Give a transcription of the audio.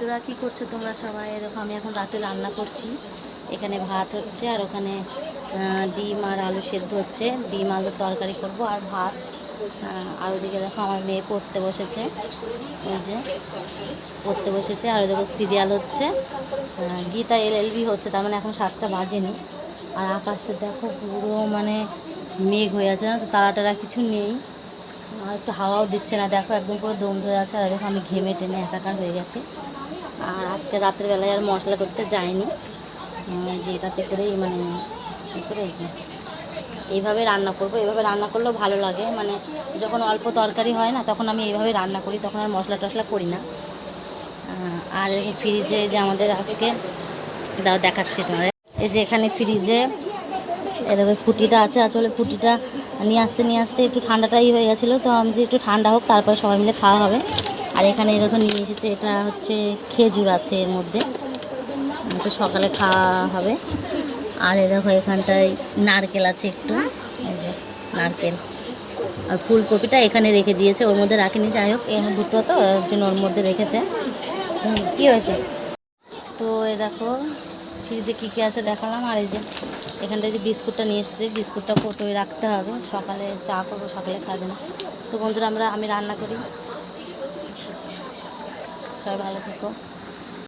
বন্ধুরা, কি করছো তোমরা সবাই? দেখো আমি এখন রাতে রান্না করছি। এখানে ভাত হচ্ছে আর ওখানে ডিম আর আলু সেদ্ধ হচ্ছে। ডিম আলুর তরকারি করব আর ভাত। আর ওদিকে দেখো আমার মেয়ে পড়তে বসেছে, ওই যে পড়তে বসেছে। আর দেখো সিরিয়াল হচ্ছে, গীতা এলএলবি হচ্ছে, তার মানে এখন 7টা বাজেনি। আর আকাশে দেখো পুরো মানে মেঘ হয়ে আছে না, তো তারা টারা কিছু নেই। আর একটু হাওয়াও দিচ্ছে না, দেখো একদম পুরো দম ধরে আছে। আর দেখো আমি ঘেমে টেনে একাকার হয়ে গেছি। আর আজকে রাতের বেলায় আর মশলা করতে যাইনি, যে এটাতে করেই মানে করে যে এইভাবে রান্না করব। এইভাবে রান্না করলেও ভালো লাগে, মানে যখন অল্প তরকারি হয় না তখন আমি এইভাবে রান্না করি, তখন আর মশলা টশলা করি না। আর এরকম ফ্রিজে যে আমাদের আজকে দাও দেখাচ্ছি তোমাদের, এই যে এখানে ফ্রিজে এরকম ফুটিটা আছে। আসলে ফুটিটা নিয়ে আসতে একটু ঠান্ডাটাই হয়ে গেছিলো, তো আমি যে একটু ঠান্ডা হোক তারপরে সবাই মিলে খাওয়া হবে। আর এখানে এরকম নিয়ে এসেছে, এটা হচ্ছে খেজুর আছে এর মধ্যে, তো সকালে খাওয়া হবে। আর দেখো এখানটায় নারকেল আছে একটু, এই যে নারকেল। আর ফুলকপিটা এখানে রেখে দিয়েছে, ওর মধ্যে রাখিনি, যাই হোক এর দুটো তো ওর জন্য ওর মধ্যে রেখেছে। কী হয়েছে? তো এই দেখো ফ্রিজে কী কী আছে দেখালাম। আর এই যে এখানটায় যে বিস্কুটটা নিয়ে এসেছে, বিস্কুটটা কোটোয় রাখতে হবে, সকালে চা করবো, সকালে খাবে না। তো বন্ধুরা আমি রান্না করি, সবাই ভালো থেকো।